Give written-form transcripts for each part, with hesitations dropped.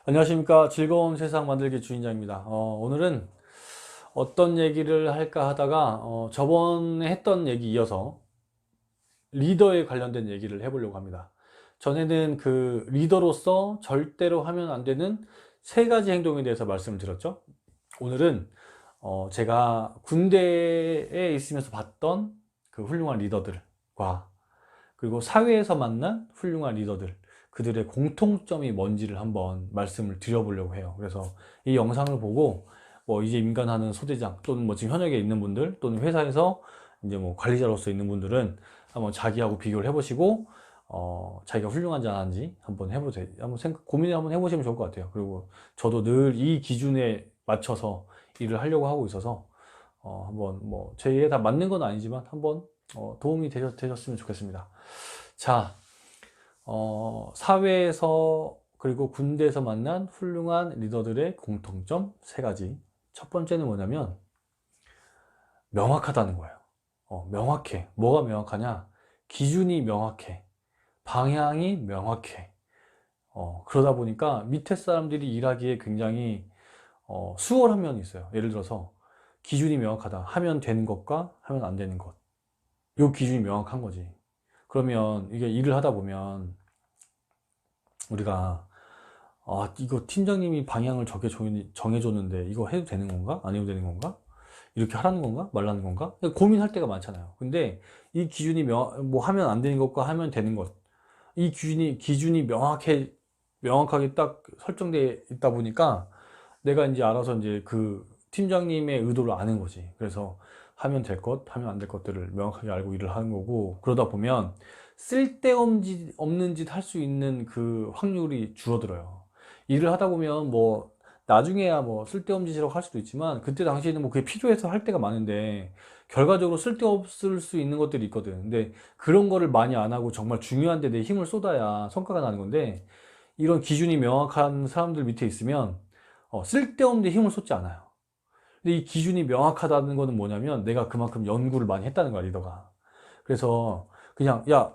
안녕하십니까. 즐거운 세상 만들기 주인장입니다. 오늘은 어떤 얘기를 할까 하다가 저번에 했던 얘기 이어서 리더에 관련된 얘기를 해보려고 합니다. 전에는 그 리더로서 절대로 하면 안 되는 세 가지 행동에 대해서 말씀을 드렸죠. 오늘은 제가 군대에 있으면서 봤던 그 훌륭한 리더들과 그리고 사회에서 만난 훌륭한 리더들, 그들의 공통점이 뭔지를 한번 말씀을 드려보려고 해요. 그래서 이 영상을 보고 뭐 이제 임관하는 소대장 또는 뭐 지금 현역에 있는 분들 또는 회사에서 이제 뭐 관리자로서 있는 분들은 한번 자기하고 비교를 해보시고 자기가 훌륭한지 안 한지 한번 해보세요. 한번 고민을 한번 해보시면 좋을 것 같아요. 그리고 저도 늘 이 기준에 맞춰서 일을 하려고 하고 있어서 한번 뭐 제에 다 맞는 건 아니지만 한번 도움이 되셨으면 좋겠습니다. 자, 사회에서 그리고 군대에서 만난 훌륭한 리더들의 공통점 세 가지. 첫 번째는 뭐냐면 명확하다는 거예요. 명확해. 뭐가 명확하냐? 기준이 명확해. 방향이 명확해. 그러다 보니까 밑에 사람들이 일하기에 굉장히 수월한 면이 있어요. 예를 들어서 기준이 명확하다. 하면 되는 것과 하면 안 되는 것. 요 기준이 명확한 거지. 그러면 이게 일을 하다 보면 우리가 이거 팀장님이 방향을 저게 정해줬는데 이거 해도 되는 건가? 안 해도 되는 건가? 이렇게 하라는 건가? 말라는 건가? 고민할 때가 많잖아요. 근데 이 기준이 뭐 하면 안 되는 것과 하면 되는 것, 이 기준이 명확하게 딱 설정되어 있다 보니까 내가 이제 알아서 이제 그 팀장님의 의도를 아는 거지. 그래서 하면 될 것, 하면 안 될 것들을 명확하게 알고 일을 하는 거고, 그러다 보면 쓸데없는 짓 할 수 있는 그 확률이 줄어들어요. 일을 하다 보면 뭐 나중에야 뭐 쓸데없는 짓이라고 할 수도 있지만 그때 당시에는 뭐 그게 필요해서 할 때가 많은데 결과적으로 쓸데없을 수 있는 것들이 있거든. 근데 그런 거를 많이 안 하고 정말 중요한 데 내 힘을 쏟아야 성과가 나는 건데, 이런 기준이 명확한 사람들 밑에 있으면 쓸데없는 데 힘을 쏟지 않아요. 근데 이 기준이 명확하다는 거는 뭐냐면 내가 그만큼 연구를 많이 했다는 거야, 리더가. 그래서 그냥 야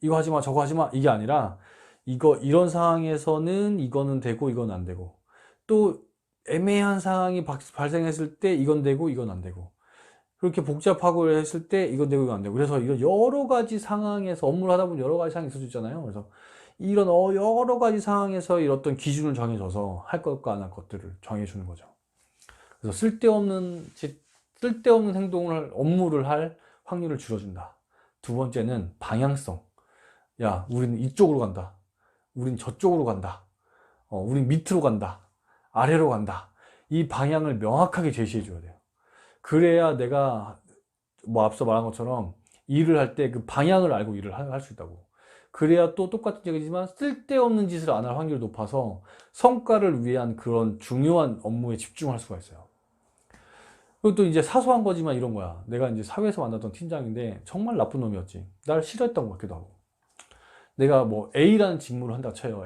이거 하지 마 저거 하지 마 이게 아니라, 이런 상황에서는 이거는 되고 이건 안 되고, 또 애매한 상황이 발생했을 때 이건 되고 이건 안 되고, 그렇게 복잡하고 했을 때 이건 되고 이건 안 되고, 그래서 이런 여러 가지 상황에서 업무를 하다 보면 여러 가지 상황이 있을 수 있잖아요. 그래서 이런 여러 가지 상황에서 이런 어떤 기준을 정해줘서 할 것과 안 할 것들을 정해주는 거죠. 그래서 쓸데없는 업무를 할 확률을 줄여준다. 두 번째는 방향성. 야, 우리는 이쪽으로 간다. 우린 저쪽으로 간다. 우린 밑으로 간다. 아래로 간다. 이 방향을 명확하게 제시해 줘야 돼요. 그래야 내가 뭐 앞서 말한 것처럼 일을 할 때 그 방향을 알고 일을 할 수 있다고. 그래야 또 똑같은 얘기지만 쓸데없는 짓을 안 할 확률이 높아서 성과를 위한 그런 중요한 업무에 집중할 수가 있어요. 그것도 이제 사소한 거지만 이런 거야. 내가 이제 사회에서 만났던 팀장인데 정말 나쁜 놈이었지. 날 싫어했던 것 같기도 하고. 내가 뭐 A라는 직무를 한다 쳐요.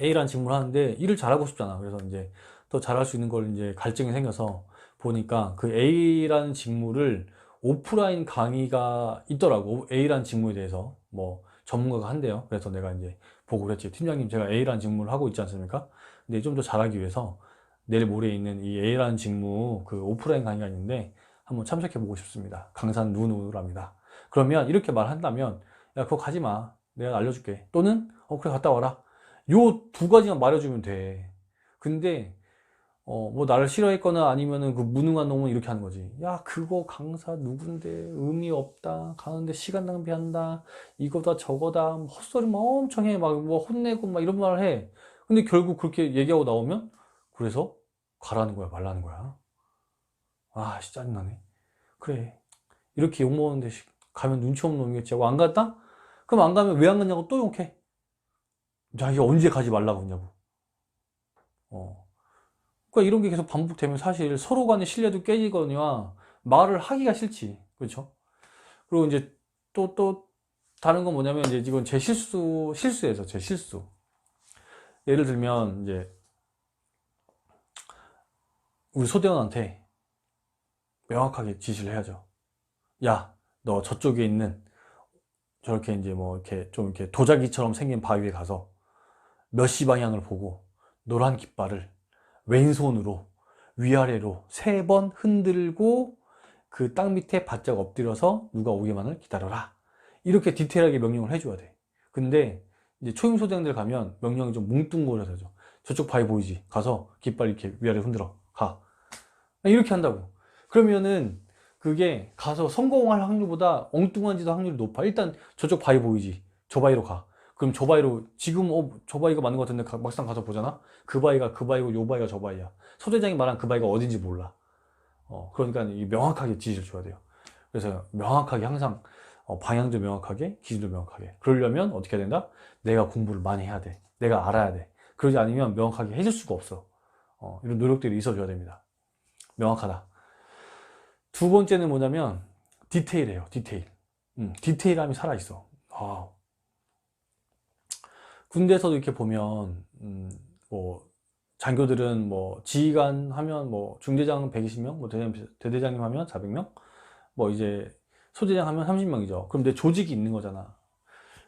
A라는 직무를 하는데 일을 잘하고 싶잖아. 그래서 이제 더 잘할 수 있는 걸 이제 갈증이 생겨서 보니까 그 A라는 직무를 오프라인 강의가 있더라고. A라는 직무에 대해서 뭐 전문가가 한대요. 그래서 내가 이제 보고 그랬지. 팀장님, 제가 A라는 직무를 하고 있지 않습니까? 근데 좀 더 잘하기 위해서 내일 모레 있는 이 A라는 직무 그 오프라인 강의가 있는데 한번 참석해 보고 싶습니다. 강사는 누구누구랍니다. 그러면 이렇게 말한다면, 야, 그거 가지 마. 내가 알려줄게. 또는 그래, 갔다 와라. 요 두 가지만 말해주면 돼. 근데 뭐 나를 싫어했거나 아니면은 그 무능한 놈은 이렇게 하는 거지. 야, 그거 강사 누군데, 의미 없다, 가는데 시간 낭비한다, 이거다 저거다, 뭐 헛소리 막 엄청 해. 막 뭐 혼내고 막 이런 말을 해. 근데 결국 그렇게 얘기하고 나오면 그래서 가라는 거야, 말라는 거야. 아, 진짜 짜증나네. 그래, 이렇게 욕먹는데 가면 눈치 없는 놈이겠지 하고 안 갔다? 그럼 안 가면 왜 안 갔냐고 또 욕해. 자, 이게 언제 가지 말라고 했냐고. 어. 그러니까 이런 게 계속 반복되면 사실 서로 간의 신뢰도 깨지거니와 말을 하기가 싫지. 그렇죠? 그리고 이제 또 다른 건 뭐냐면, 이제 이건 제 실수에서 제 실수. 예를 들면 이제 우리 소대원한테 명확하게 지시를 해야죠. 야, 너 저쪽에 있는 저렇게 이제 뭐 이렇게 좀 이렇게 도자기처럼 생긴 바위에 가서 몇 시 방향을 보고 노란 깃발을 왼손으로 위아래로 3번 흔들고 그 땅 밑에 바짝 엎드려서 누가 오기만을 기다려라. 이렇게 디테일하게 명령을 해줘야 돼. 근데 이제 초임소대장들 가면 명령이 좀 뭉뚱그려서 저쪽 바위 보이지? 가서 깃발 이렇게 위아래 흔들어. 가. 이렇게 한다고. 그러면은 그게 가서 성공할 확률보다 엉뚱한 짓 확률이 높아. 일단 저쪽 바위 보이지? 저 바위로 가. 그럼 저 바위로 지금 저 바위가 맞는 것 같은데 막상 가서 보잖아? 그 바위가 그 바위고 요 바위가 저 바위야. 소대장이 말한 그 바위가 어딘지 몰라. 그러니까 명확하게 지시를 줘야 돼요. 그래서 명확하게 항상 방향도 명확하게, 기준도 명확하게. 그러려면 어떻게 해야 된다? 내가 공부를 많이 해야 돼. 내가 알아야 돼. 그러지 않으면 명확하게 해줄 수가 없어. 이런 노력들이 있어줘야 됩니다. 명확하다. 두 번째는 뭐냐면 디테일이에요. 디테일. 디테일함이 살아있어. 군대에서도 이렇게 보면 뭐 장교들은 뭐 지휘관 하면 뭐 중대장 120명, 뭐 대대장님 하면 400명, 뭐 이제 소대장 하면 30명이죠. 그럼 내 조직이 있는 거잖아.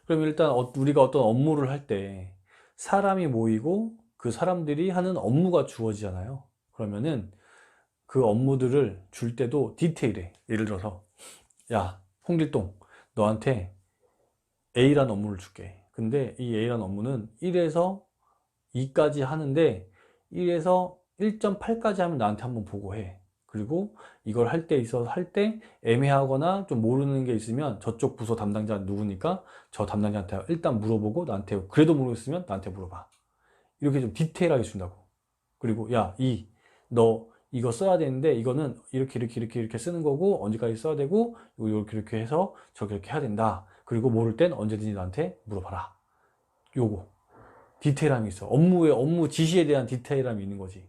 그럼 일단 우리가 어떤 업무를 할 때 사람이 모이고 그 사람들이 하는 업무가 주어지잖아요. 그러면은 그 업무들을 줄 때도 디테일해. 예를 들어서 야 홍길동 너한테 A라는 업무를 줄게. 근데 이 A라는 업무는 1에서 2까지 하는데 1에서 1.8까지 하면 나한테 한번 보고해. 그리고 이걸 할 때 애매하거나 좀 모르는 게 있으면 저쪽 부서 담당자 누구니까 저 담당자한테 일단 물어보고 나한테 그래도 모르겠으면 나한테 물어봐. 이렇게 좀 디테일하게 준다고. 그리고 야 너 이거 써야 되는데 이거는 이렇게 쓰는 거고 언제까지 써야 되고 이렇게 해서 저렇게 해야 된다. 그리고 모를 땐 언제든지 나한테 물어봐라. 요거 디테일함이 있어. 업무 지시에 대한 디테일함이 있는 거지.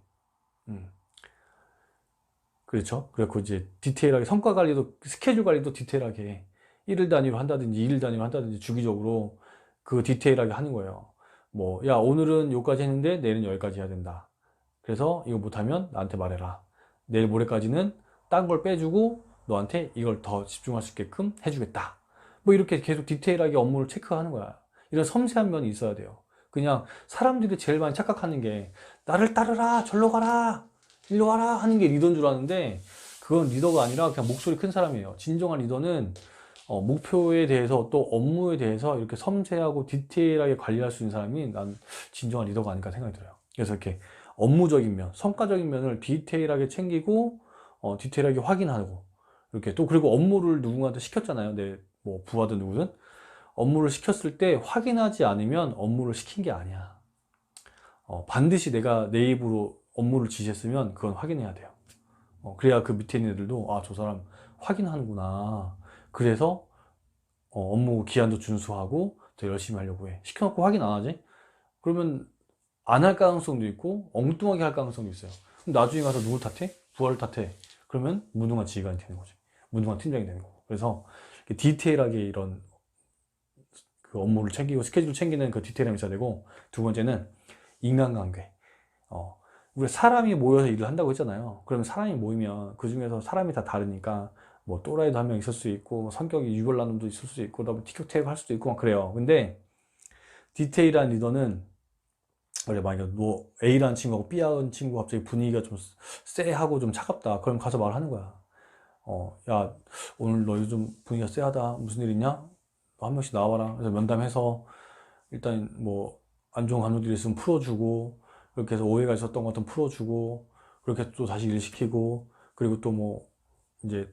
그렇죠. 그래서 이제 디테일하게 성과 관리도 스케줄 관리도 디테일하게 1일 단위로 한다든지 2일 단위로 한다든지 주기적으로 그 디테일하게 하는 거예요. 뭐 야 오늘은 요까지 했는데 내일은 여기까지 해야 된다. 그래서 이거 못하면 나한테 말해라. 내일 모레까지는 딴 걸 빼주고 너한테 이걸 더 집중할 수 있게끔 해주겠다. 뭐 이렇게 계속 디테일하게 업무를 체크하는 거야. 이런 섬세한 면이 있어야 돼요. 그냥 사람들이 제일 많이 착각하는 게 나를 따르라 절로 가라 일로 와라 하는 게 리더인 줄 아는데 그건 리더가 아니라 그냥 목소리 큰 사람이에요. 진정한 리더는 목표에 대해서 또 업무에 대해서 이렇게 섬세하고 디테일하게 관리할 수 있는 사람이 난 진정한 리더가 아닐까 생각이 들어요. 그래서 이렇게 업무적인 면, 성과적인 면을 디테일하게 챙기고 디테일하게 확인하고 이렇게 또 그리고 업무를 누군가한테 시켰잖아요. 내 뭐 부하든 누구든 업무를 시켰을 때 확인하지 않으면 업무를 시킨 게 아니야. 반드시 내가 내 입으로 업무를 지시했으면 그건 확인해야 돼요. 그래야 그 밑에 있는 애들도 아, 저 사람 확인하는구나. 그래서 업무 기한도 준수하고 더 열심히 하려고 해. 시켜놓고 확인 안 하지? 그러면 안 할 가능성도 있고 엉뚱하게 할 가능성도 있어요. 그럼 나중에 가서 누굴 탓해? 부하를 탓해. 그러면 무능한 지휘관이 되는 거지. 무능한 팀장이 되는 거고. 그래서 디테일하게 이런 그 업무를 챙기고 스케줄을 챙기는 그 디테일함이 있어야 되고, 두 번째는 인간관계. 우리 사람이 모여서 일을 한다고 했잖아요. 그러면 사람이 모이면 그 중에서 사람이 다 다르니까 뭐 또라이도 한 명 있을 수 있고 뭐 성격이 유별난 놈도 있을 수 있고 뭐 티격태격 할 수도 있고 막 그래요. 근데 디테일한 리더는 만약에 너 A라는 친구하고 B라는 친구가 갑자기 분위기가 좀 쎄하고 좀 차갑다. 그럼 가서 말하는 거야. 야 오늘 너 요즘 분위기가 쎄하다. 무슨 일 있냐? 너 한 명씩 나와라. 그래서 면담해서 일단 뭐 안 좋은 감정들이 있으면 풀어주고, 그렇게 해서 오해가 있었던 것도 풀어주고, 그렇게 또 다시 일 시키고, 그리고 또 뭐 이제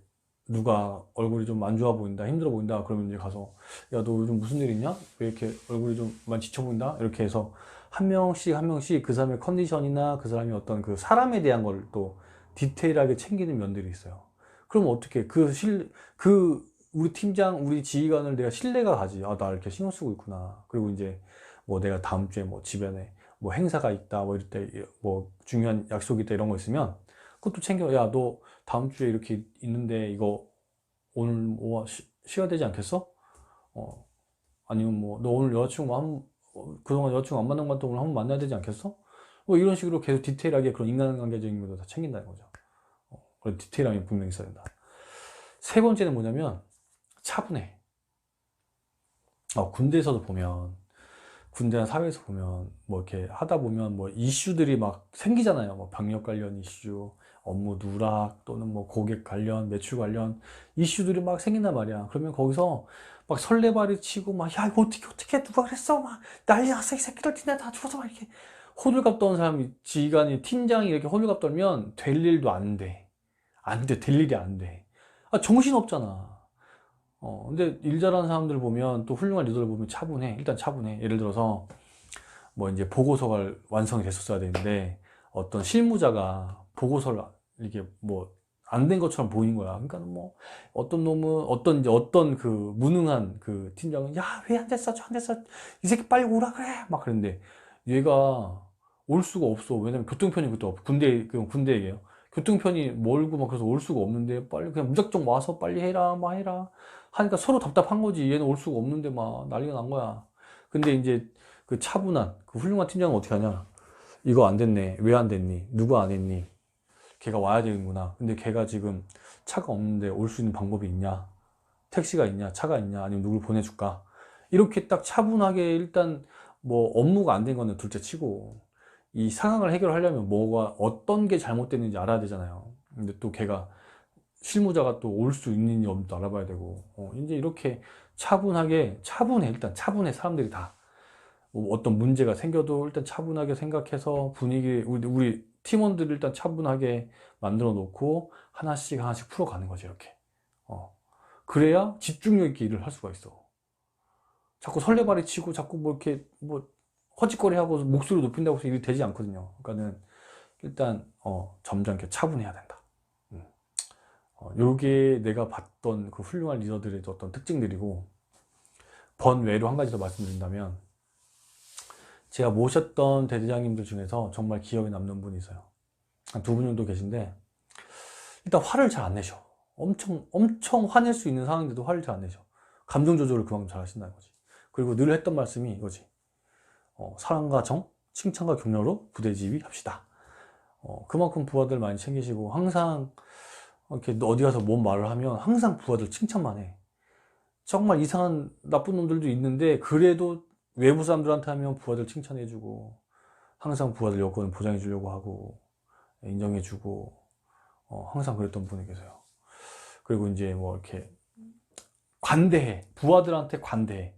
누가 얼굴이 좀 안 좋아 보인다, 힘들어 보인다, 그러면 이제 가서 야 너 요즘 무슨 일 있냐? 왜 이렇게 얼굴이 좀 많이 지쳐 보인다? 이렇게 해서 한 명씩 한 명씩 그 사람의 컨디션이나 그 사람이 어떤 그 사람에 대한 걸 또 디테일하게 챙기는 면들이 있어요. 그럼 어떻게 우리 팀장, 우리 지휘관을 내가 신뢰가 가지. 아, 나 이렇게 신경 쓰고 있구나. 그리고 이제 뭐 내가 다음 주에 뭐 집안에 뭐 행사가 있다, 뭐 이럴 때 뭐 중요한 약속이 있다 이런 거 있으면 그것도 챙겨. 야, 너 다음 주에 이렇게 있는데 이거 오늘 뭐 쉬어야 되지 않겠어? 아니면 뭐 너 오늘 여자친구 그동안 여자친구 안 만난 것 같아 오늘 한번 만나야 되지 않겠어? 뭐 이런 식으로 계속 디테일하게 그런 인간관계적인 것도 다 챙긴다는 거죠. 그런 디테일함이 분명히 있어야 된다. 세 번째는 뭐냐면 차분해. 군대에서도 보면 군대나 사회에서 보면 뭐 이렇게 하다 보면 뭐 이슈들이 막 생기잖아요. 뭐 병력 관련 이슈, 업무 누락 또는 뭐 고객 관련, 매출 관련 이슈들이 막 생긴단 말이야. 그러면 거기서 막 설레발이 치고 막 야 이거 어떻게 누가 그랬어 막 난리 났어 이 새끼들 니네 다 죽어서 막 이렇게 호들갑 떠는 사람이 지휘관이 팀장이 이렇게 호들갑 떨면 될 일도 안 돼. 안 돼. 될 일이 안 돼. 아, 정신없잖아. 근데 일 잘하는 사람들 보면 또 훌륭한 리더를 보면 차분해. 일단 차분해. 예를 들어서 뭐 이제 보고서가 완성이 됐었어야 되는데 어떤 실무자가 보고서를 이게 뭐 안 된 것처럼 보인 거야. 그러니까 뭐 어떤 놈은 어떤 그 무능한 그 팀장은 야 왜 안 됐어? 저 안 됐어? 이 새끼 빨리 오라 그래. 막 그랬는데 얘가 올 수가 없어. 왜냐면 교통편이 그때 없. 군대 얘기예요. 교통편이 멀고 막 그래서 올 수가 없는데 빨리 그냥 무작정 와서 빨리 해라 막 해라 하니까 서로 답답한 거지. 얘는 올 수가 없는데 막 난리가 난 거야. 근데 이제 그 차분한 그 훌륭한 팀장은 어떻게 하냐? 이거 안 됐네. 왜 안 됐니? 누가 안 했니? 걔가 와야 되는구나. 근데 걔가 지금 차가 없는데 올 수 있는 방법이 있냐? 택시가 있냐? 차가 있냐? 아니면 누굴 보내줄까? 이렇게 딱 차분하게 일단 뭐 업무가 안 된 거는 둘째 치고 이 상황을 해결하려면 뭐가 어떤 게 잘못됐는지 알아야 되잖아요. 근데 또 걔가 실무자가 또 올 수 있는지 없는지 알아봐야 되고 이제 이렇게 차분해 일단 차분해 사람들이 다 어떤 문제가 생겨도 일단 차분하게 생각해서 분위기 우리 팀원들 일단 차분하게 만들어 놓고 하나씩 하나씩 풀어가는 거지 이렇게 그래야 집중력 있게 일을 할 수가 있어. 자꾸 설레발이 치고 자꾸 뭐 이렇게 뭐 허짓거리 하고 목소리 높인다고 해서 일이 되지 않거든요. 그러니까는 일단 점잖게 차분해야 된다. 요게 내가 봤던 그 훌륭한 리더들의 어떤 특징들이고 번외로 한 가지 더 말씀드린다면 제가 모셨던 대대장님들 중에서 정말 기억에 남는 분이 있어요. 한 두 분 정도 계신데 일단 화를 잘 안 내셔. 엄청 화낼 수 있는 상황인데도 화를 잘 안 내셔. 감정 조절을 그만큼 잘 하신다는 거지. 그리고 늘 했던 말씀이 이거지. 사랑과 정, 칭찬과 격려로 부대 지휘합시다. 그만큼 부하들 많이 챙기시고 항상 이렇게 어디 가서 뭔 말을 하면 항상 부하들 칭찬만 해. 정말 이상한 나쁜 놈들도 있는데 그래도 외부 사람들한테 하면 부하들 칭찬해주고 항상 부하들 여건을 보장해주려고 하고 인정해주고 항상 그랬던 분이 계세요. 그리고 이제 뭐 이렇게 관대해. 부하들한테 관대해.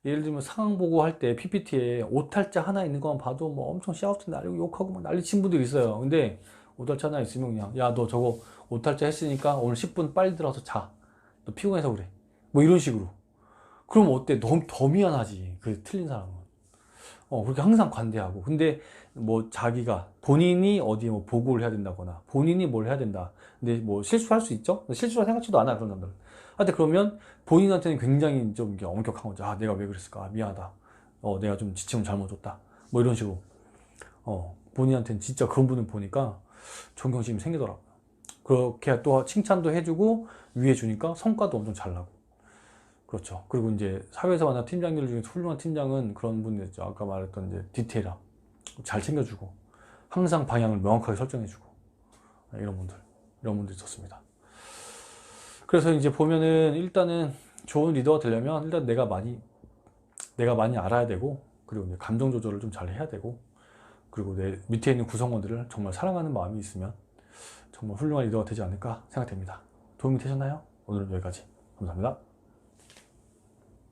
예를 들면 상황 보고할 때 PPT에 오탈자 하나 있는 것만 봐도 뭐 엄청 샤우트 날리고 욕하고 막 난리 친 분들이 있어요. 근데 오탈자 하나 있으면 그냥 야 너 저거 오탈자 했으니까 오늘 10분 빨리 들어서 자. 너 피곤해서 그래. 뭐 이런 식으로. 그럼 어때? 더 미안하지. 그 틀린 사람은. 그렇게 항상 관대하고. 근데 뭐 자기가 본인이 어디에 뭐 보고를 해야 된다거나 본인이 뭘 해야 된다. 근데 뭐 실수할 수 있죠? 실수가 생각지도 않아 그런 사람들은. 하여튼 그러면 본인한테는 굉장히 좀 이게 엄격한 거죠. 아 내가 왜 그랬을까? 아, 미안하다. 내가 좀 지침을 잘못 줬다. 뭐 이런 식으로. 본인한테는 진짜 그런 분을 보니까 존경심이 생기더라고요. 그렇게 또 칭찬도 해주고 위해 주니까 성과도 엄청 잘 나고. 그렇죠. 그리고 이제 사회에서 만난 팀장들 중에 훌륭한 팀장은 그런 분들 있죠. 아까 말했던 이제 디테일함. 잘 챙겨주고, 항상 방향을 명확하게 설정해주고, 이런 분들 있었습니다. 그래서 이제 보면은 일단은 좋은 리더가 되려면 일단 내가 많이 알아야 되고, 그리고 이제 감정 조절을 좀 잘 해야 되고, 그리고 내 밑에 있는 구성원들을 정말 사랑하는 마음이 있으면 정말 훌륭한 리더가 되지 않을까 생각됩니다. 도움이 되셨나요? 오늘은 여기까지. 감사합니다.